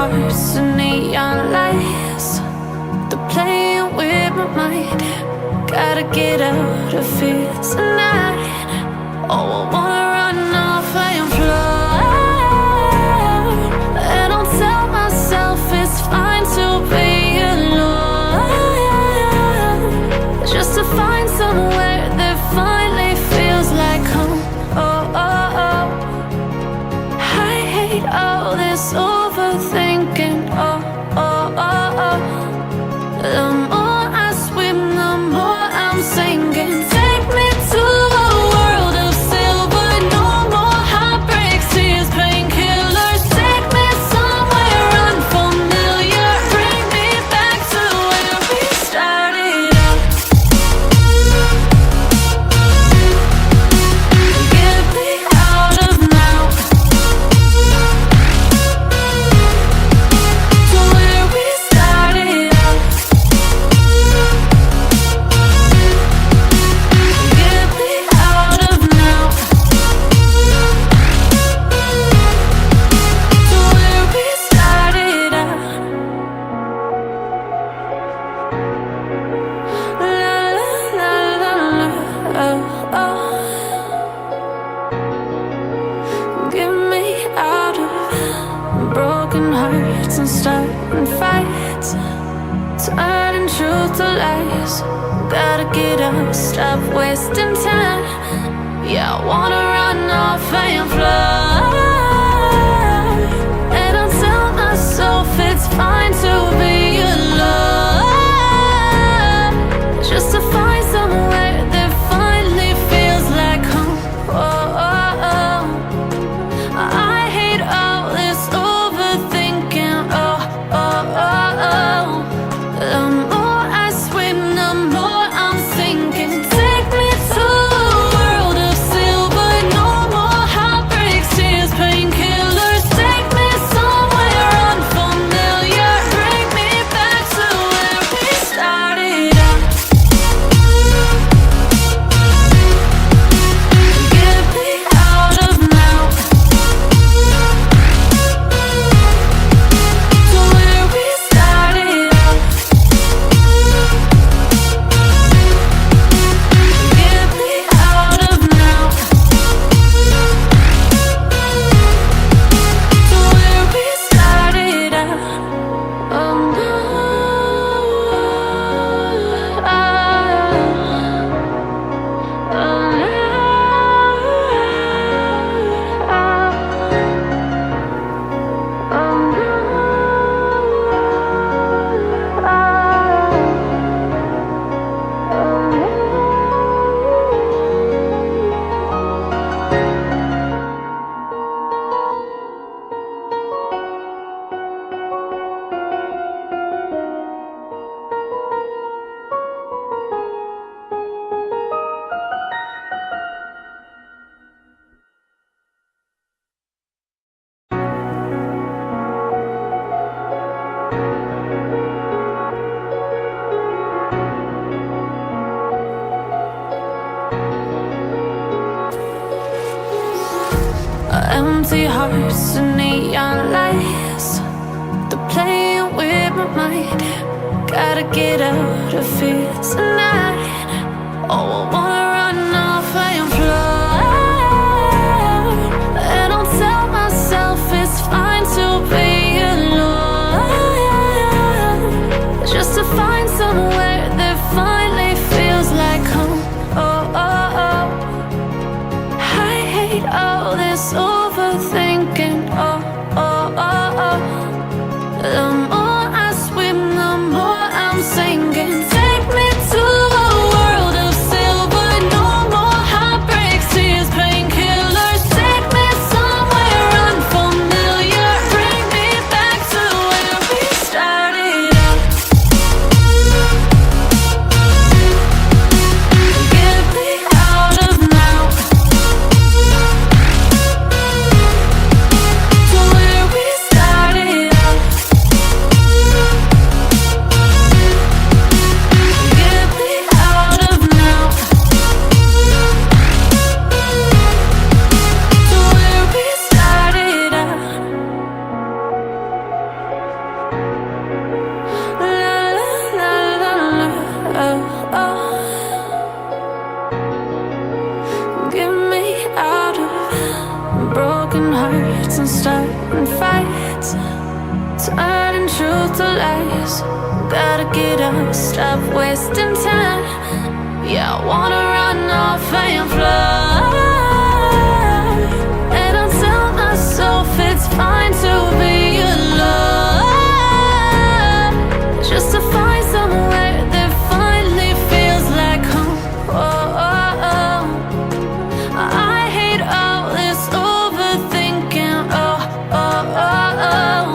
hearts and neon lights. They're playing with my mind. Gotta get out of here tonight. Oh, I wanna run off and fly. And I'll tell myself it's fine to be alone, just to find somewhere that finally feels like home. Oh, oh, oh. I hate all this overthinking. Oh, oh, oh, oh. The more I swim, the more I'm sinking. Take me to a world of silver. No more heartbreaks, tears, painkillers. Take me somewhere unfamiliar. Bring me back to where we started out. Get me out of now, to where we started out. Get me out of now, to where we started out. La la la la la, oh, oh. Get me out of broken hearts and starting fights, turning truth to lies. Gotta get up, stop wasting time. Yeah, I wanna run off and fly. And I'll tell myself it's fine to be alone, just to find somewhere that finally feels like home. Oh, oh, oh. I hate all this overthinking. Oh, oh, oh, oh. The more I swim, the more I'm sinking. Take me to a world of silver. No more heartbreaks, tears, painkillers. Take me somewhere unfamiliar. Bring me back to where we started out. Get me out of now, to where we started out. Get me out of now, to where we started out. Oh no, empty hearts and neon lights. They're playing with my mind. Gotta get out of here tonight. Oh, I wanna run off and fly. And I'll tell myself it's fine to be alone, just to find somewhere that finally feels like home. Oh, oh, oh. I hate all this overthinking. Oh, oh, oh, oh. The more I swim, the more I'm sinking. Take me to a world of silver. truth to lies. Gotta get up, stop wasting time. Yeah, I wanna run off and fly. And I'll tell myself it's fine to be alone, just to find somewhere that finally feels like home. Oh, oh, oh. I hate all this overthinking. Oh, oh, oh, oh.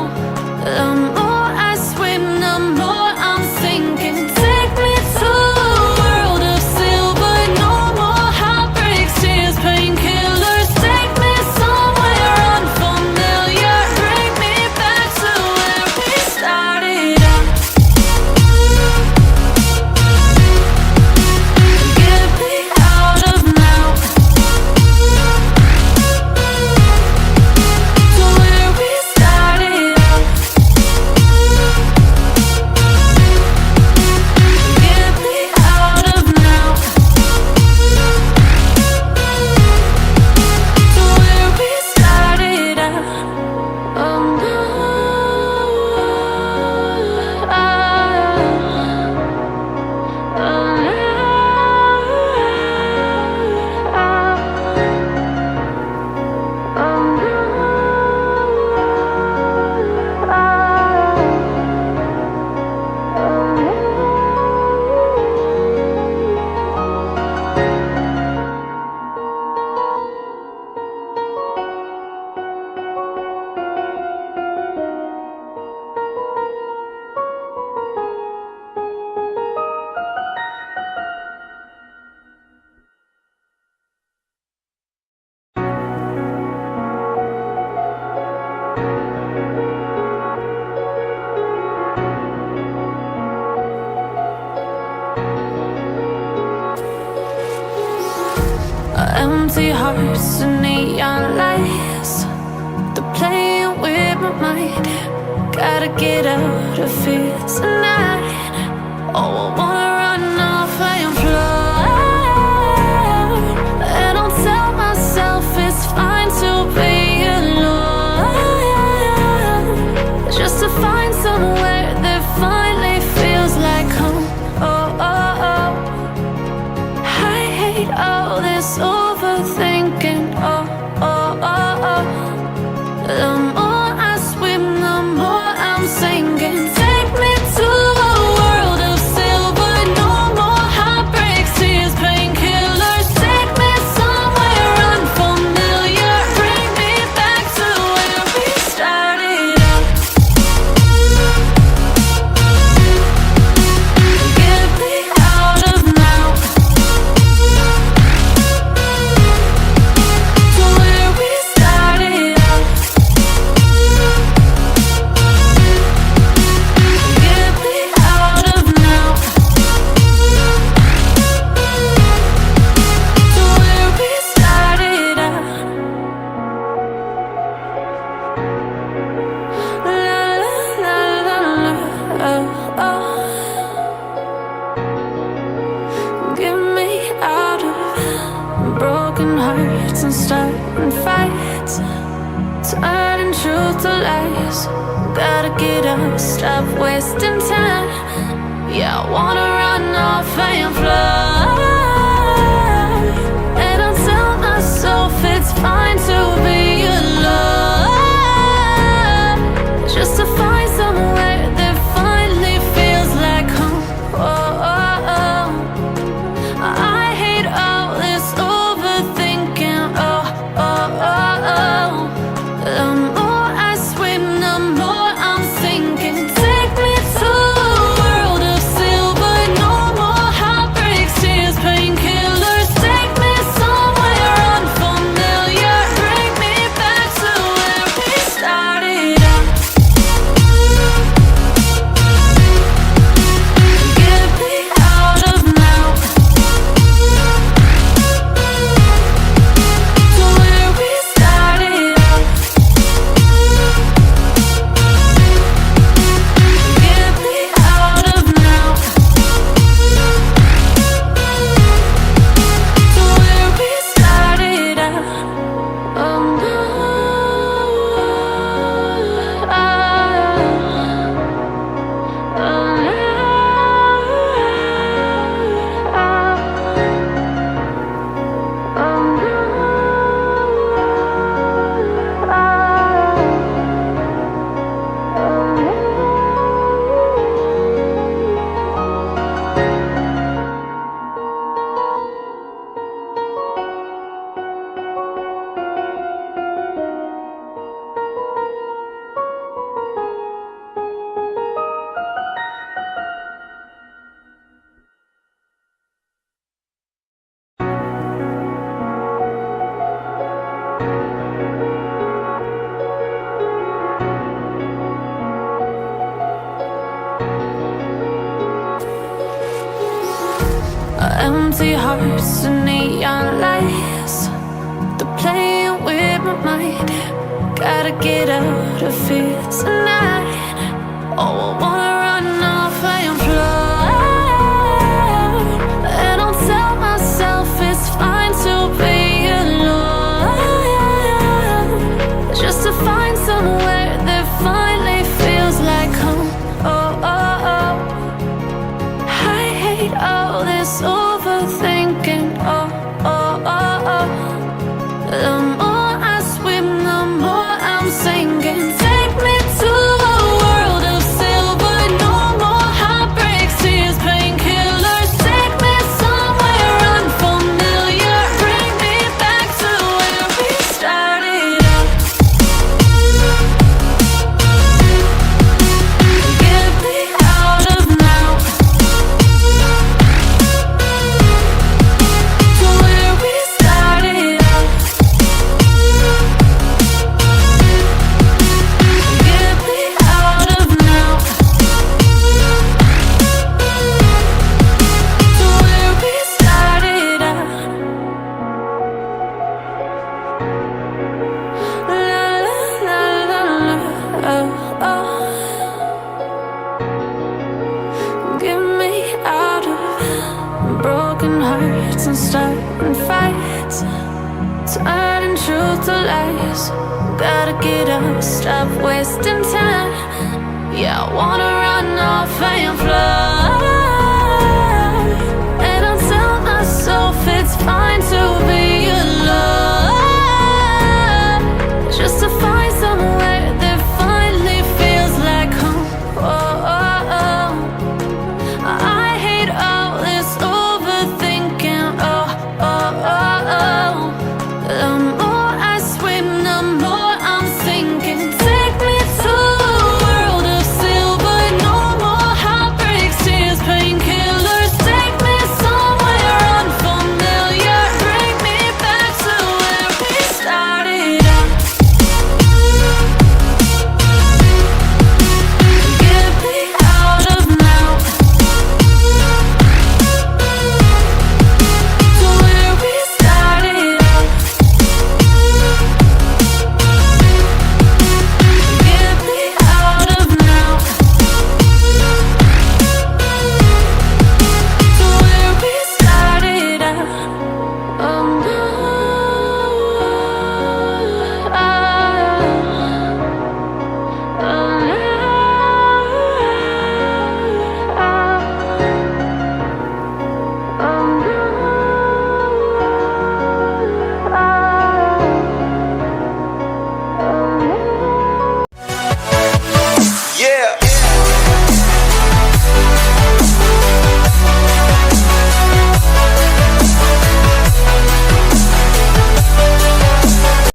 The more I swim, the more I'm sinking. Take me to a world of silver. No more heartbreaks, tears, painkillers. Take me somewhere unfamiliar. Bring me back to where we started out. Get me out of now, to where we started out. Get me out of now, to where we started out. Oh no, empty hearts and neon lights, they're playing with my mind. Gotta get out of here tonight. Oh, I wanna run off and fly. And I'll tell myself it's fine to be alone, just to find somewhere that finally feels like home. Oh, oh, oh. I hate all this overthinking. Oh, oh, oh, oh. The more I swim, the more I'm sinking. Take me to a world of silver. No more heartbreaks, tears, painkillers. Take me somewhere unfamiliar. Bring me back to where we started out. Get me out of now, to where we started out. Get me out of now, to where we started out. La la la la la, oh, oh. Get me out of broken hearts and starting fights, turning truth to lies. Gotta get up, stop wasting time. Yeah, I wanna run off and fly. And I'll tell myself it's fine to be alone, just to find somewhere that finally feels like home. Oh, oh, oh. I hate all this overthinking. Oh, oh, oh, oh. The more I swim, the more I'm sinking. Take me to a world of silver. No more heartbreaks, tears, pain. Empty hearts and neon lights, they're playing with my mind. Gotta get out of here tonight. Oh, I wanna run off and fly. And I'll tell myself it's fine to be alone, just to find somewhere that finally feels like home. Oh, oh, oh. I hate all this overthinking. Oh, oh, oh, oh. The more I swim, the more I'm sinking. Take me to a world of silver. No more heartbreaks, tears, painkillers. Take me somewhere unfamiliar. Bring me back to where we started out. Get me out of now, to where we started out. Get me out of now, to where we started out. La la la la la, oh, oh. Get me out of broken hearts and starting fights, turning truth to lies. Gotta get up, stop wasting time. Yeah, I wanna run off and fly.